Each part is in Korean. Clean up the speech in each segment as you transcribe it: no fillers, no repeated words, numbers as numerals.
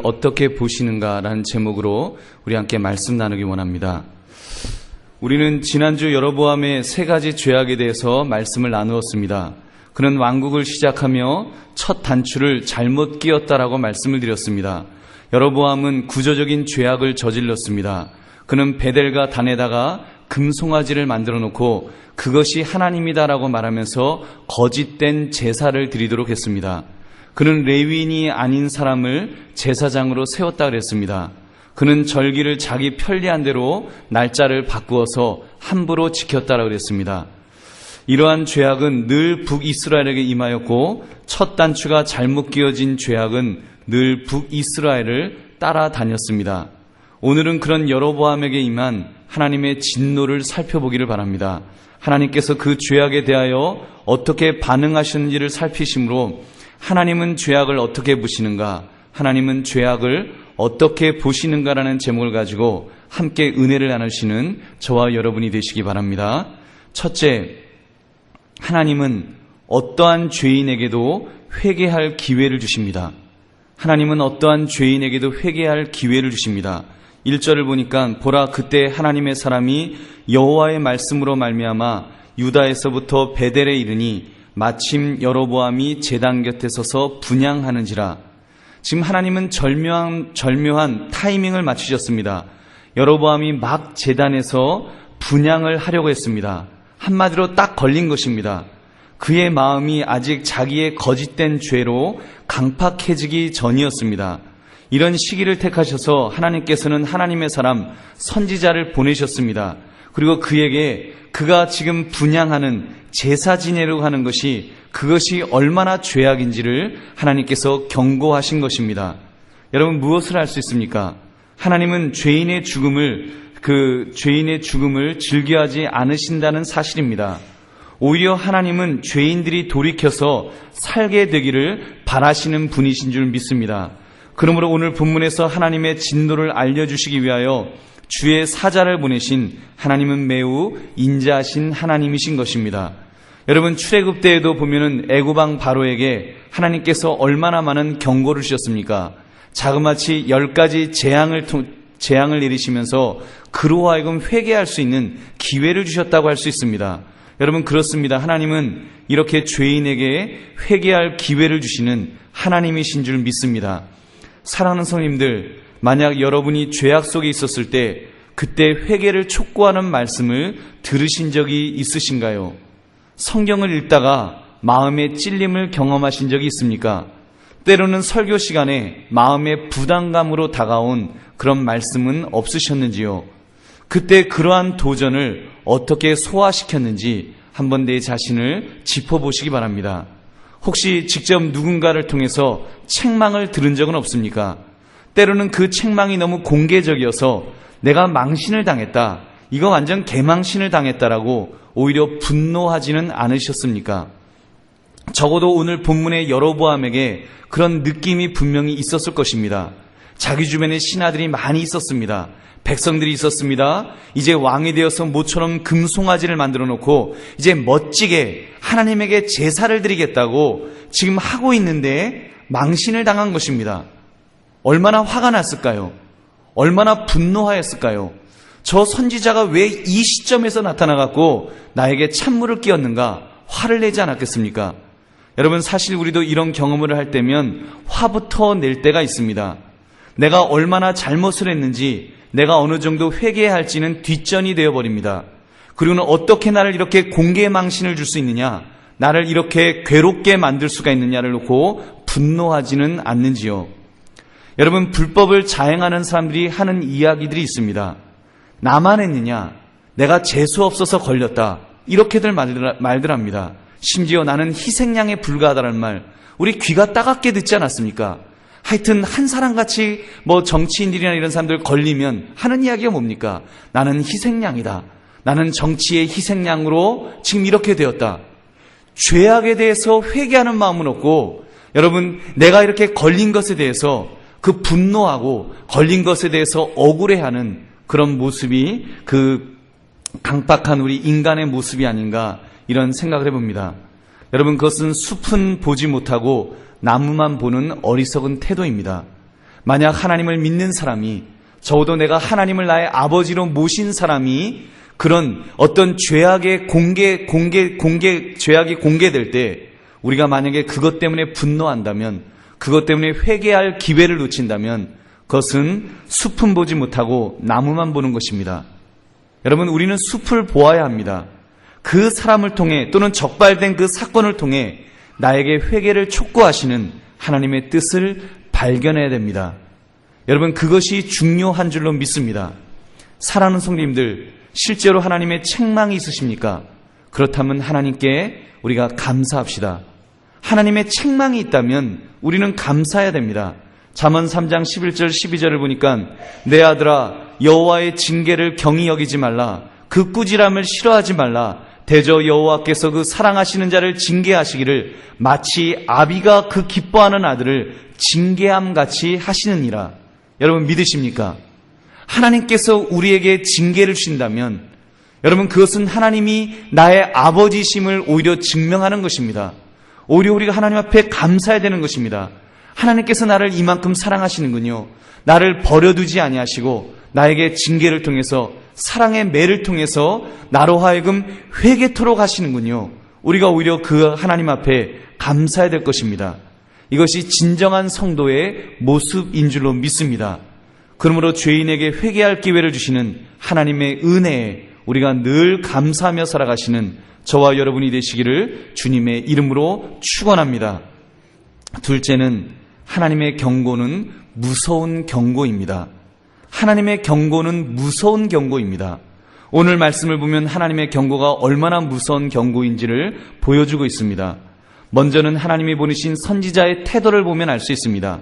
어떻게 보시는가라는 제목으로 우리 함께 말씀 나누기 원합니다. 우리는 지난주 여로보암의 세 가지 죄악에 대해서 말씀을 나누었습니다. 그는 왕국을 시작하며 첫 단추를 잘못 끼웠다라고 말씀을 드렸습니다. 여로보암은 구조적인 죄악을 저질렀습니다. 그는 베델과 단에다가 금송아지를 만들어 놓고 그것이 하나님이다라고 말하면서 거짓된 제사를 드리도록 했습니다. 그는 레위인이 아닌 사람을 제사장으로 세웠다 그랬습니다. 그는 절기를 자기 편리한 대로 날짜를 바꾸어서 함부로 지켰다라고 그랬습니다. 이러한 죄악은 늘 북이스라엘에게 임하였고 첫 단추가 잘못 끼워진 죄악은 늘 북이스라엘을 따라다녔습니다. 오늘은 그런 여로보암에게 임한 하나님의 진노를 살펴보기를 바랍니다. 하나님께서 그 죄악에 대하여 어떻게 반응하셨는지를 살피심으로 하나님은 죄악을 어떻게 보시는가, 하나님은 죄악을 어떻게 보시는가라는 제목을 가지고 함께 은혜를 나누시는 저와 여러분이 되시기 바랍니다. 첫째, 하나님은 어떠한 죄인에게도 회개할 기회를 주십니다. 하나님은 어떠한 죄인에게도 회개할 기회를 주십니다. 1절을 보니까 보라 그때 하나님의 사람이 여호와의 말씀으로 말미암아 유다에서부터 베델에 이르니 마침 여로보암이 제단 곁에 서서 분향하는지라. 지금 하나님은 절묘한 타이밍을 맞추셨습니다. 여로보암이 막 제단에서 분향을 하려고 했습니다. 한마디로 딱 걸린 것입니다. 그의 마음이 아직 자기의 거짓된 죄로 강팍해지기 전이었습니다. 이런 시기를 택하셔서 하나님께서는 하나님의 사람 선지자를 보내셨습니다. 그리고 그에게 그가 지금 분향하는 제사 지내려고 하는 것이 그것이 얼마나 죄악인지를 하나님께서 경고하신 것입니다. 여러분 무엇을 할 수 있습니까? 하나님은 죄인의 죽음을 즐겨하지 않으신다는 사실입니다. 오히려 하나님은 죄인들이 돌이켜서 살게 되기를 바라시는 분이신 줄 믿습니다. 그러므로 오늘 본문에서 하나님의 진노를 알려주시기 위하여 주의 사자를 보내신 하나님은 매우 인자하신 하나님이신 것입니다. 여러분 출애굽 때에도 보면은 애굽왕 바로에게 하나님께서 얼마나 많은 경고를 주셨습니까? 자그마치 10가지 재앙을 내리시면서 그로 하여금 회개할 수 있는 기회를 주셨다고 할 수 있습니다. 여러분 그렇습니다. 하나님은 이렇게 죄인에게 회개할 기회를 주시는 하나님이신 줄 믿습니다. 사랑하는 성님들, 만약 여러분이 죄악 속에 있었을 때 그때 회개를 촉구하는 말씀을 들으신 적이 있으신가요? 성경을 읽다가 마음의 찔림을 경험하신 적이 있습니까? 때로는 설교 시간에 마음의 부담감으로 다가온 그런 말씀은 없으셨는지요? 그때 그러한 도전을 어떻게 소화시켰는지 한번 내 자신을 짚어보시기 바랍니다. 혹시 직접 누군가를 통해서 책망을 들은 적은 없습니까? 때로는 그 책망이 너무 공개적이어서 내가 망신을 당했다, 이거 완전 개망신을 당했다라고 오히려 분노하지는 않으셨습니까? 적어도 오늘 본문의 여로보암에게 그런 느낌이 분명히 있었을 것입니다. 자기 주변에 신하들이 많이 있었습니다. 백성들이 있었습니다. 이제 왕이 되어서 모처럼 금송아지를 만들어 놓고 이제 멋지게 하나님에게 제사를 드리겠다고 지금 하고 있는데 망신을 당한 것입니다. 얼마나 화가 났을까요? 얼마나 분노하였을까요? 저 선지자가 왜 이 시점에서 나타나갖고 나에게 찬물을 끼얹는가 화를 내지 않았겠습니까? 여러분 사실 우리도 이런 경험을 할 때면 화부터 낼 때가 있습니다. 내가 얼마나 잘못을 했는지, 내가 어느 정도 회개해야 할지는 뒷전이 되어버립니다. 그리고는 어떻게 나를 이렇게 공개 망신을 줄 수 있느냐, 나를 이렇게 괴롭게 만들 수가 있느냐를 놓고 분노하지는 않는지요. 여러분 불법을 자행하는 사람들이 하는 이야기들이 있습니다. 나만 했느냐, 내가 재수 없어서 걸렸다, 이렇게들 말들 합니다. 심지어 나는 희생양에 불과하다는 말, 우리 귀가 따갑게 듣지 않았습니까? 하여튼 한 사람같이 정치인들이나 이런 사람들 걸리면 하는 이야기가 뭡니까? 나는 희생양이다, 나는 정치의 희생양으로 지금 이렇게 되었다. 죄악에 대해서 회개하는 마음은 없고, 여러분 내가 이렇게 걸린 것에 대해서 그 분노하고 걸린 것에 대해서 억울해하는 그런 모습이 그 강팍한 우리 인간의 모습이 아닌가, 이런 생각을 해봅니다. 여러분 그것은 숲은 보지 못하고 나무만 보는 어리석은 태도입니다. 만약 하나님을 믿는 사람이, 적어도 내가 하나님을 나의 아버지로 모신 사람이 그런 어떤 죄악이 공개될 때 우리가 만약에 그것 때문에 분노한다면, 그것 때문에 회개할 기회를 놓친다면 그것은 숲은 보지 못하고 나무만 보는 것입니다. 여러분, 우리는 숲을 보아야 합니다. 그 사람을 통해, 또는 적발된 그 사건을 통해 나에게 회개를 촉구하시는 하나님의 뜻을 발견해야 됩니다. 여러분, 그것이 중요한 줄로 믿습니다. 사랑하는 성도님들, 실제로 하나님의 책망이 있으십니까? 그렇다면 하나님께 우리가 감사합시다. 하나님의 책망이 있다면 우리는 감사해야 됩니다. 잠언 3장 11절 12절을 보니까 내 아들아 여호와의 징계를 경히 여기지 말라. 그 꾸지람을 싫어하지 말라. 대저 여호와께서 그 사랑하시는 자를 징계하시기를 마치 아비가 그 기뻐하는 아들을 징계함같이 하시느니라. 여러분, 믿으십니까? 하나님께서 우리에게 징계를 주신다면 여러분, 그것은 하나님이 나의 아버지심을 오히려 증명하는 것입니다. 오히려 우리가 하나님 앞에 감사해야 되는 것입니다. 하나님께서 나를 이만큼 사랑하시는군요. 나를 버려두지 아니하시고 나에게 징계를 통해서, 사랑의 매를 통해서 나로 하여금 회개토록 하시는군요. 우리가 오히려 그 하나님 앞에 감사해야 될 것입니다. 이것이 진정한 성도의 모습인 줄로 믿습니다. 그러므로 죄인에게 회개할 기회를 주시는 하나님의 은혜에 우리가 늘 감사하며 살아가시는 저와 여러분이 되시기를 주님의 이름으로 축원합니다. 둘째는 하나님의 경고는 무서운 경고입니다. 하나님의 경고는 무서운 경고입니다. 오늘 말씀을 보면 하나님의 경고가 얼마나 무서운 경고인지를 보여주고 있습니다. 먼저는 하나님이 보내신 선지자의 태도를 보면 알 수 있습니다.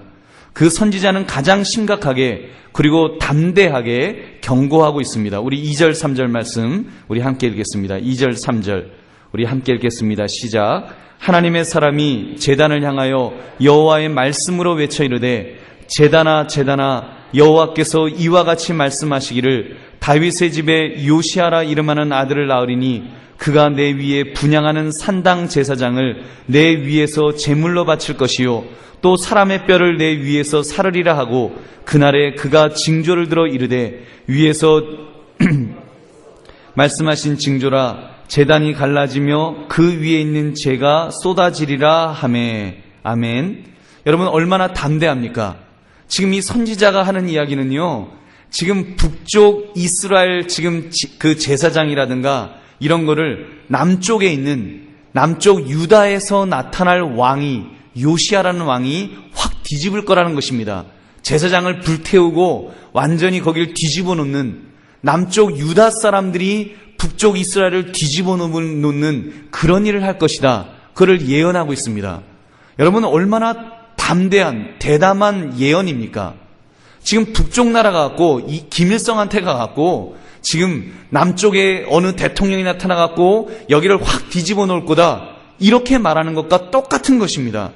그 선지자는 가장 심각하게 그리고 담대하게 경고하고 있습니다. 우리 2절 3절 말씀 우리 함께 읽겠습니다. 2절 3절 우리 함께 읽겠습니다. 시작. 하나님의 사람이 제단을 향하여 여호와의 말씀으로 외쳐 이르되 제단아 제단아 여호와께서 이와 같이 말씀하시기를 다윗의 집에 요시아라 이름하는 아들을 낳으리니 그가 내 위에 분향하는 산당 제사장을 내 위에서 제물로 바칠 것이요 또 사람의 뼈를 내 위에서 사르리라 하고 그날에 그가 징조를 들어 이르되 위에서 말씀하신 징조라 제단이 갈라지며 그 위에 있는 재가 쏟아지리라 하매. 아멘. 여러분, 얼마나 담대합니까? 지금 이 선지자가 하는 이야기는요, 지금 북쪽 이스라엘 지금 그 제사장이라든가 이런 거를 남쪽에 있는 남쪽 유다에서 나타날 왕이, 요시아라는 왕이 확 뒤집을 거라는 것입니다. 제사장을 불태우고 완전히 거기를 뒤집어 놓는, 남쪽 유다 사람들이 북쪽 이스라엘을 뒤집어 놓는 그런 일을 할 것이다. 그를 예언하고 있습니다. 여러분, 얼마나 담대한 대담한 예언입니까? 지금 북쪽 나라가 갖고 이 김일성한테 가갖고 지금 남쪽에 어느 대통령이 나타나갖고 여기를 확 뒤집어 놓을 거다, 이렇게 말하는 것과 똑같은 것입니다.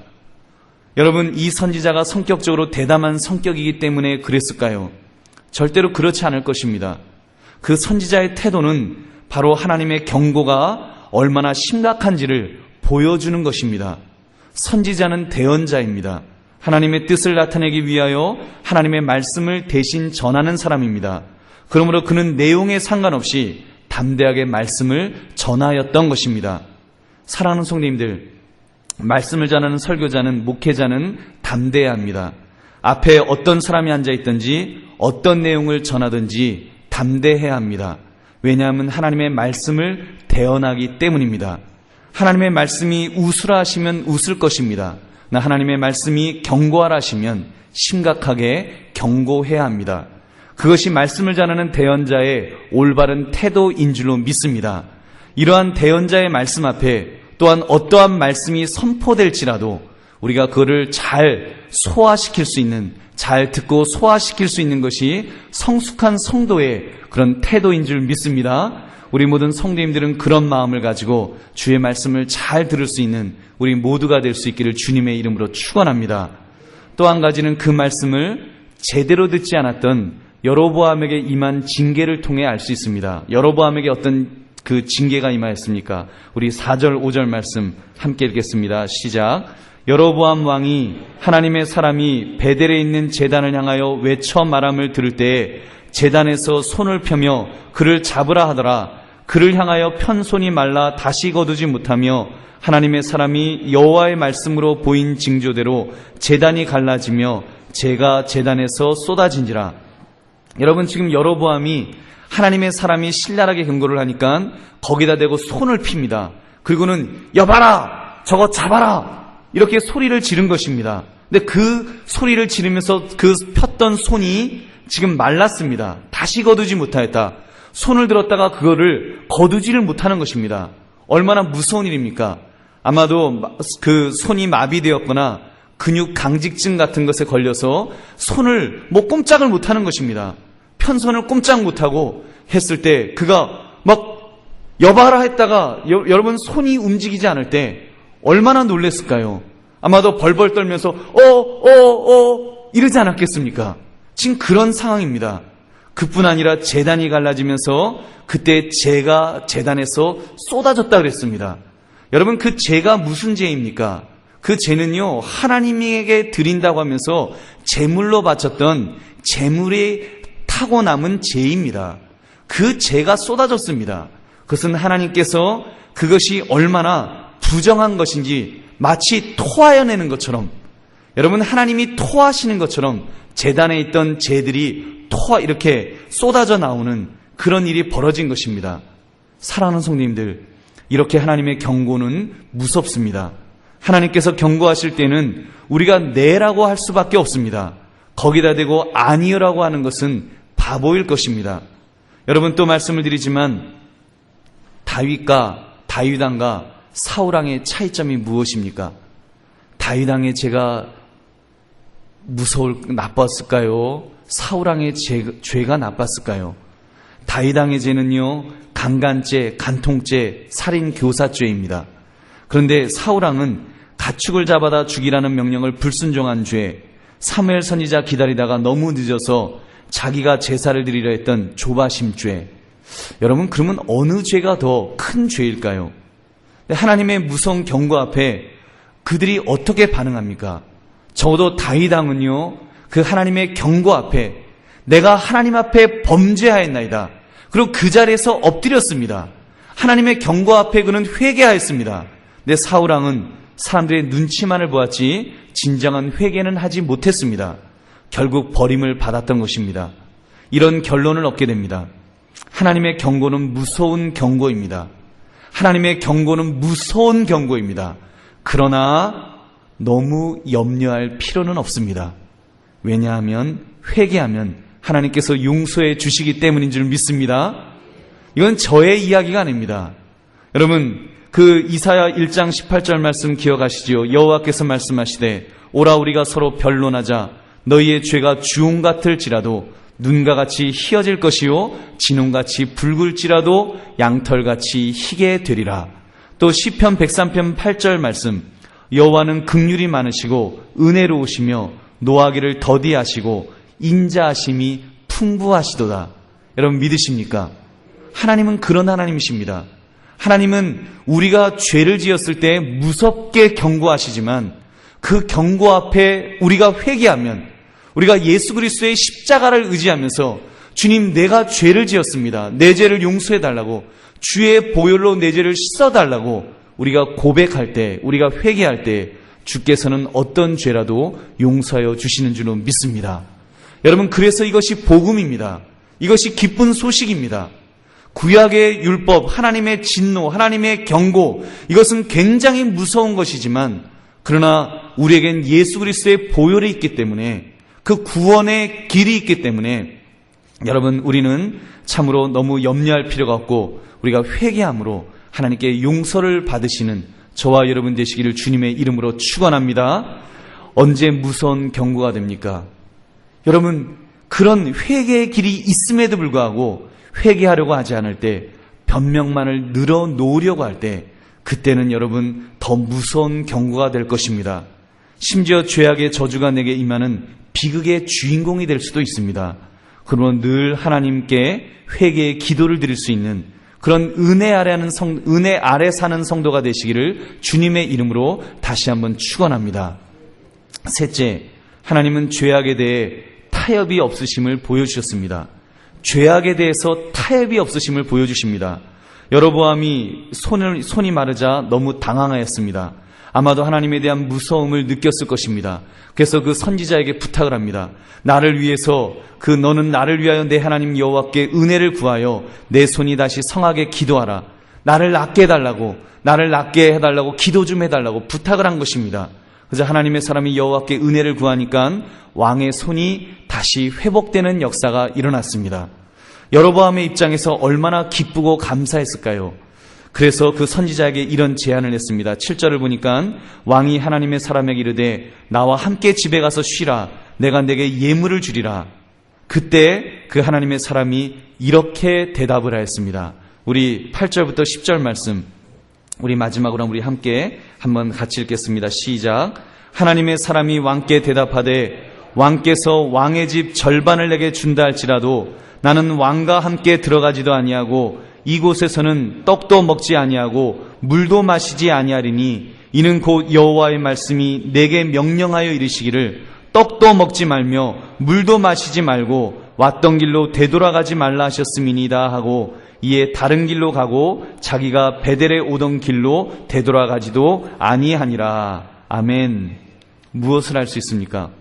여러분, 이 선지자가 성격적으로 대담한 성격이기 때문에 그랬을까요? 절대로 그렇지 않을 것입니다. 그 선지자의 태도는 바로 하나님의 경고가 얼마나 심각한지를 보여주는 것입니다. 선지자는 대언자입니다. 하나님의 뜻을 나타내기 위하여 하나님의 말씀을 대신 전하는 사람입니다. 그러므로 그는 내용에 상관없이 담대하게 말씀을 전하였던 것입니다. 사랑하는 성도님들, 말씀을 전하는 설교자는, 목회자는 담대해야 합니다. 앞에 어떤 사람이 앉아있든지 어떤 내용을 전하든지 담대해야 합니다. 왜냐하면 하나님의 말씀을 대언하기 때문입니다. 하나님의 말씀이 웃으라 하시면 웃을 것입니다. 하나님의 말씀이 경고하라 하시면 심각하게 경고해야 합니다. 그것이 말씀을 전하는 대언자의 올바른 태도인 줄로 믿습니다. 이러한 대언자의 말씀 앞에 또한 어떠한 말씀이 선포될지라도 우리가 그거를 잘 소화시킬 수 있는, 잘 듣고 소화시킬 수 있는 것이 성숙한 성도의 그런 태도인 줄 믿습니다. 우리 모든 성도님들은 그런 마음을 가지고 주의 말씀을 잘 들을 수 있는 우리 모두가 될 수 있기를 주님의 이름으로 축원합니다. 또 한 가지는 그 말씀을 제대로 듣지 않았던 여로보암에게 임한 징계를 통해 알 수 있습니다. 여로보암에게 어떤 그 징계가 임하였습니까? 우리 4절 5절 말씀 함께 읽겠습니다. 시작. 여로보암 왕이 하나님의 사람이 베델에 있는 제단을 향하여 외쳐 말함을 들을 때에 제단에서 손을 펴며 그를 잡으라 하더라. 그를 향하여 편 손이 말라 다시 거두지 못하며 하나님의 사람이 여호와의 말씀으로 보인 징조대로 제단이 갈라지며 재가 제단에서 쏟아진지라. 여러분, 지금 여로보암이 하나님의 사람이 신랄하게 경고를 하니까 거기다 대고 손을 핍니다. 그리고는 여봐라, 저거 잡아라, 이렇게 소리를 지른 것입니다. 근데 그 소리를 지르면서 그 폈던 손이 지금 말랐습니다. 다시 거두지 못하였다. 손을 들었다가 그거를 거두지를 못하는 것입니다. 얼마나 무서운 일입니까? 아마도 그 손이 마비되었거나 근육 강직증 같은 것에 걸려서 손을 꼼짝을 못하는 것입니다. 편손을 꼼짝 못하고 했을 때 그가 막 여봐라 했다가 여러분 손이 움직이지 않을 때 얼마나 놀랬을까요? 아마도 벌벌 떨면서 이러지 않았겠습니까? 지금 그런 상황입니다. 그뿐 아니라 제단이 갈라지면서 그때 재가 제단에서 쏟아졌다 그랬습니다. 여러분, 그 재가 무슨 재입니까? 그 재는요, 하나님에게 드린다고 하면서 제물로 바쳤던 제물이 타고 남은 재입니다. 그 재가 쏟아졌습니다. 그것은 하나님께서 그것이 얼마나 부정한 것인지 마치 토하여내는 것처럼, 여러분, 하나님이 토하시는 것처럼 제단에 있던 재들이 이렇게 쏟아져 나오는 그런 일이 벌어진 것입니다. 사랑하는 성도님들, 이렇게 하나님의 경고는 무섭습니다. 하나님께서 경고하실 때는 우리가 네라고 할 수밖에 없습니다. 거기다 대고 아니요라고 하는 것은 바보일 것입니다. 여러분, 또 말씀을 드리지만 다윗 왕과 사울 왕의 차이점이 무엇입니까? 다윗 왕의 죄가 나빴을까요? 사울 왕의 죄가 나빴을까요? 다윗 왕의 죄는요, 강간죄, 간통죄, 살인, 교사죄입니다. 그런데 사울 왕은 가축을 잡아다 죽이라는 명령을 불순종한 죄, 사무엘 선지자 기다리다가 너무 늦어서 자기가 제사를 드리려 했던 조바심죄. 여러분, 그러면 어느 죄가 더 큰 죄일까요? 하나님의 무서운 경고 앞에 그들이 어떻게 반응합니까? 적어도 다윗 왕은요, 그 하나님의 경고 앞에 내가 하나님 앞에 범죄하였나이다. 그리고 그 자리에서 엎드렸습니다. 하나님의 경고 앞에 그는 회개하였습니다. 근데 사울 왕은 사람들의 눈치만을 보았지 진정한 회개는 하지 못했습니다. 결국 버림을 받았던 것입니다. 이런 결론을 얻게 됩니다. 하나님의 경고는 무서운 경고입니다. 하나님의 경고는 무서운 경고입니다. 그러나 너무 염려할 필요는 없습니다. 왜냐하면 회개하면 하나님께서 용서해 주시기 때문인 줄 믿습니다. 이건 저의 이야기가 아닙니다. 여러분, 그 이사야 1장 18절 말씀 기억하시지요? 여호와께서 말씀하시되 오라 우리가 서로 변론하자. 너희의 죄가 주홍 같을지라도 눈과 같이 희어질 것이요 진홍같이 붉을지라도 양털같이 희게 되리라. 또 시편 103편 8절 말씀, 여호와는 긍휼이 많으시고 은혜로우시며 노하기를 더디하시고 인자하심이 풍부하시도다. 여러분, 믿으십니까? 하나님은 그런 하나님이십니다. 하나님은 우리가 죄를 지었을 때 무섭게 경고하시지만 그 경고 앞에 우리가 회개하면, 우리가 예수 그리스도의 십자가를 의지하면서 주님, 내가 죄를 지었습니다. 내 죄를 용서해 달라고, 주의 보혈로 내 죄를 씻어달라고 우리가 고백할 때, 우리가 회개할 때 주께서는 어떤 죄라도 용서하여 주시는 줄로 믿습니다. 여러분, 그래서 이것이 복음입니다. 이것이 기쁜 소식입니다. 구약의 율법, 하나님의 진노, 하나님의 경고, 이것은 굉장히 무서운 것이지만, 그러나 우리에겐 예수 그리스도의 보혈이 있기 때문에, 그 구원의 길이 있기 때문에 여러분, 우리는 참으로 너무 염려할 필요가 없고 우리가 회개함으로 하나님께 용서를 받으시는 저와 여러분 되시기를 주님의 이름으로 축원합니다. 언제 무서운 경고가 됩니까? 여러분, 그런 회개의 길이 있음에도 불구하고 회개하려고 하지 않을 때, 변명만을 늘어놓으려고 할 때, 그때는 여러분 더 무서운 경고가 될 것입니다. 심지어 죄악의 저주가 내게 임하는 비극의 주인공이 될 수도 있습니다. 그러면 늘 하나님께 회개의 기도를 드릴 수 있는 그런 은혜 아래 사는 성도가 되시기를 주님의 이름으로 다시 한번 축원합니다. 셋째, 하나님은 죄악에 대해 타협이 없으심을 보여주셨습니다. 죄악에 대해서 타협이 없으심을 보여주십니다. 여로보암이 손이 마르자 너무 당황하였습니다. 아마도 하나님에 대한 무서움을 느꼈을 것입니다. 그래서 그 선지자에게 부탁을 합니다. 너는 나를 위하여 내 하나님 여호와께 은혜를 구하여 내 손이 다시 성하게 기도하라. 나를 낫게 해달라고 기도 좀 해달라고 부탁을 한 것입니다. 그래서 하나님의 사람이 여호와께 은혜를 구하니까 왕의 손이 다시 회복되는 역사가 일어났습니다. 여로보암의 입장에서 얼마나 기쁘고 감사했을까요? 그래서 그 선지자에게 이런 제안을 했습니다. 7절을 보니까 왕이 하나님의 사람에게 이르되 나와 함께 집에 가서 쉬라. 내가 내게 예물을 주리라. 그때 그 하나님의 사람이 이렇게 대답을 하였습니다. 우리 8절부터 10절 말씀, 우리 마지막으로 우리 함께 한번 같이 읽겠습니다. 시작. 하나님의 사람이 왕께 대답하되 왕께서 왕의 집 절반을 내게 준다 할지라도 나는 왕과 함께 들어가지도 아니하고 이곳에서는 떡도 먹지 아니하고 물도 마시지 아니하리니 이는 곧 여호와의 말씀이 내게 명령하여 이르시기를 떡도 먹지 말며 물도 마시지 말고 왔던 길로 되돌아가지 말라 하셨음이니이다 하고 이에 다른 길로 가고 자기가 베델에 오던 길로 되돌아가지도 아니하니라. 아멘. 무엇을 할 수 있습니까?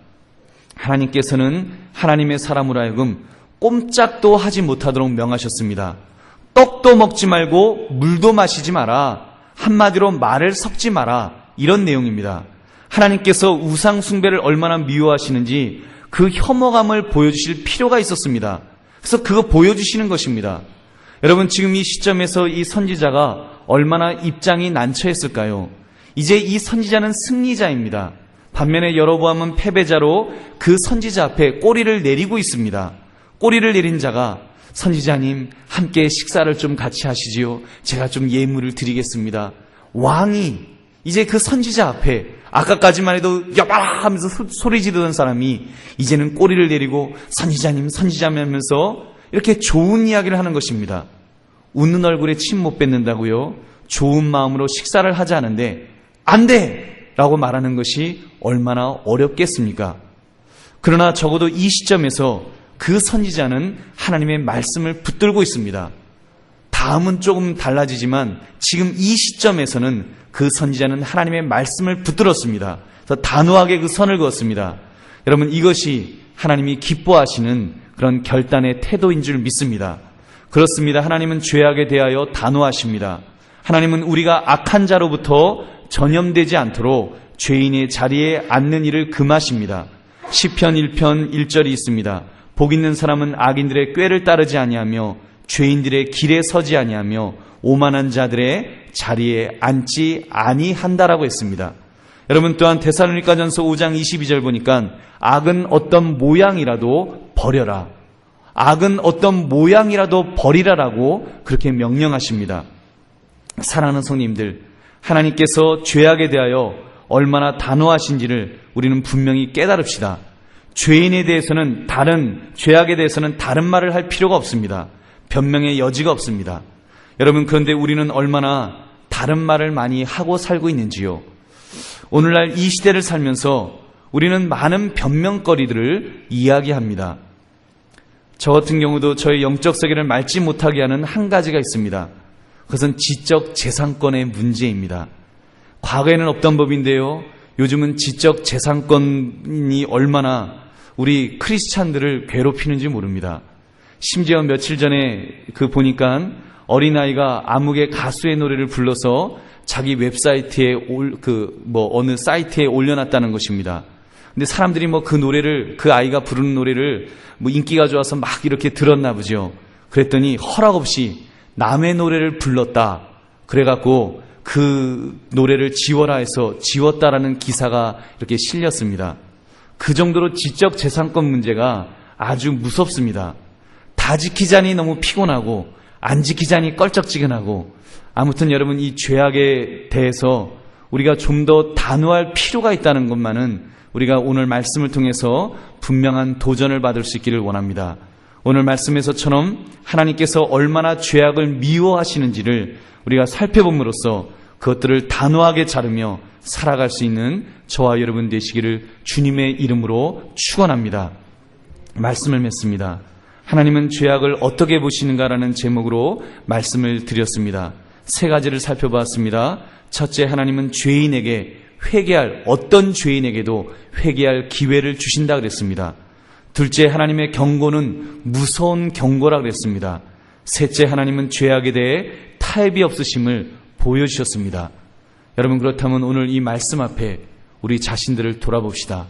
하나님께서는 하나님의 사람으로 하여금 꼼짝도 하지 못하도록 명하셨습니다. 떡도 먹지 말고 물도 마시지 마라. 한마디로 말을 섞지 마라. 이런 내용입니다. 하나님께서 우상 숭배를 얼마나 미워하시는지 그 혐오감을 보여주실 필요가 있었습니다. 그래서 그거 보여주시는 것입니다. 여러분, 지금 이 시점에서 이 선지자가 얼마나 입장이 난처했을까요? 이제 이 선지자는 승리자입니다. 반면에 여로보암은 패배자로 그 선지자 앞에 꼬리를 내리고 있습니다. 꼬리를 내린 자가 선지자님 함께 식사를 좀 같이 하시지요. 제가 좀 예물을 드리겠습니다. 왕이 이제 그 선지자 앞에 아까까지만 해도 여봐라 하면서 소리 지르던 사람이 이제는 꼬리를 내리고 선지자님 하면서 이렇게 좋은 이야기를 하는 것입니다. 웃는 얼굴에 침 못 뱉는다고요? 좋은 마음으로 식사를 하지 않은데 안 돼! 라고 말하는 것이 얼마나 어렵겠습니까? 그러나 적어도 이 시점에서 그 선지자는 하나님의 말씀을 붙들고 있습니다. 다음은 조금 달라지지만 지금 이 시점에서는 그 선지자는 하나님의 말씀을 붙들었습니다. 그래서 단호하게 그 선을 그었습니다. 여러분, 이것이 하나님이 기뻐하시는 그런 결단의 태도인 줄 믿습니다. 그렇습니다. 하나님은 죄악에 대하여 단호하십니다. 하나님은 우리가 악한 자로부터 전염되지 않도록 죄인의 자리에 앉는 일을 금하십니다. 시편 1편 1절이 있습니다. 복 있는 사람은 악인들의 꾀를 따르지 아니하며 죄인들의 길에 서지 아니하며 오만한 자들의 자리에 앉지 아니한다라고 했습니다. 여러분, 또한 데살로니가전서 5장 22절 보니까 악은 어떤 모양이라도 버려라. 악은 어떤 모양이라도 버리라라고 그렇게 명령하십니다. 사랑하는 성님들, 하나님께서 죄악에 대하여 얼마나 단호하신지를 우리는 분명히 깨달읍시다. 죄악에 대해서는 다른 말을 할 필요가 없습니다. 변명의 여지가 없습니다. 여러분, 그런데 우리는 얼마나 다른 말을 많이 하고 살고 있는지요. 오늘날 이 시대를 살면서 우리는 많은 변명거리들을 이야기합니다. 저 같은 경우도 저의 영적 세계를 맑지 못하게 하는 한 가지가 있습니다. 그것은 지적 재산권의 문제입니다. 과거에는 없던 법인데요, 요즘은 지적 재산권이 얼마나 우리 크리스찬들을 괴롭히는지 모릅니다. 심지어 며칠 전에 보니까 어린아이가 아무개 가수의 노래를 불러서 자기 웹사이트에 어느 사이트에 올려놨다는 것입니다. 근데 사람들이 그 아이가 부르는 노래를 인기가 좋아서 막 이렇게 들었나 보죠. 그랬더니 허락 없이 남의 노래를 불렀다. 그래갖고 그 노래를 지워라 해서 지웠다라는 기사가 이렇게 실렸습니다. 그 정도로 지적 재산권 문제가 아주 무섭습니다. 다 지키자니 너무 피곤하고 안 지키자니 껄쩍지근하고, 아무튼 여러분, 이 죄악에 대해서 우리가 좀 더 단호할 필요가 있다는 것만은 우리가 오늘 말씀을 통해서 분명한 도전을 받을 수 있기를 원합니다. 오늘 말씀에서처럼 하나님께서 얼마나 죄악을 미워하시는지를 우리가 살펴봄으로써 그것들을 단호하게 자르며 살아갈 수 있는 저와 여러분 되시기를 주님의 이름으로 축원합니다. 말씀을 맺습니다. 하나님은 죄악을 어떻게 보시는가라는 제목으로 말씀을 드렸습니다. 세 가지를 살펴봤습니다. 첫째, 하나님은 죄인에게 회개할, 어떤 죄인에게도 회개할 기회를 주신다 그랬습니다. 둘째, 하나님의 경고는 무서운 경고라 그랬습니다. 셋째, 하나님은 죄악에 대해 타협이 없으심을 보여주셨습니다. 여러분, 그렇다면 오늘 이 말씀 앞에 우리 자신들을 돌아봅시다.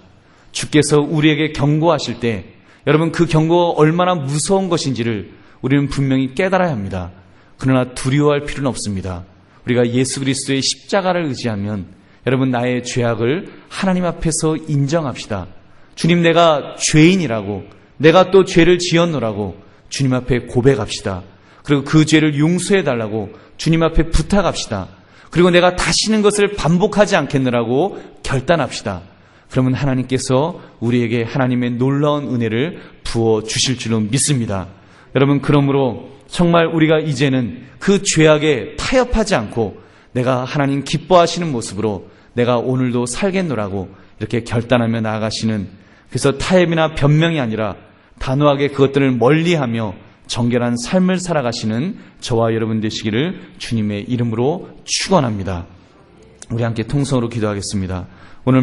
주께서 우리에게 경고하실 때 여러분, 그 경고가 얼마나 무서운 것인지를 우리는 분명히 깨달아야 합니다. 그러나 두려워할 필요는 없습니다. 우리가 예수 그리스도의 십자가를 의지하면 여러분, 나의 죄악을 하나님 앞에서 인정합시다. 주님, 내가 죄인이라고, 내가 또 죄를 지었노라고 주님 앞에 고백합시다. 그리고 그 죄를 용서해달라고 주님 앞에 부탁합시다. 그리고 내가 다시는 것을 반복하지 않겠느라고 결단합시다. 그러면 하나님께서 우리에게 하나님의 놀라운 은혜를 부어주실 줄로 믿습니다. 여러분, 그러므로 정말 우리가 이제는 그 죄악에 타협하지 않고 내가 하나님 기뻐하시는 모습으로 내가 오늘도 살겠노라고 이렇게 결단하며 나아가시는, 그래서 타협이나 변명이 아니라 단호하게 그것들을 멀리하며 정결한 삶을 살아가시는 저와 여러분 되시기를 주님의 이름으로 축원합니다. 우리 함께 통성으로 기도하겠습니다. 오늘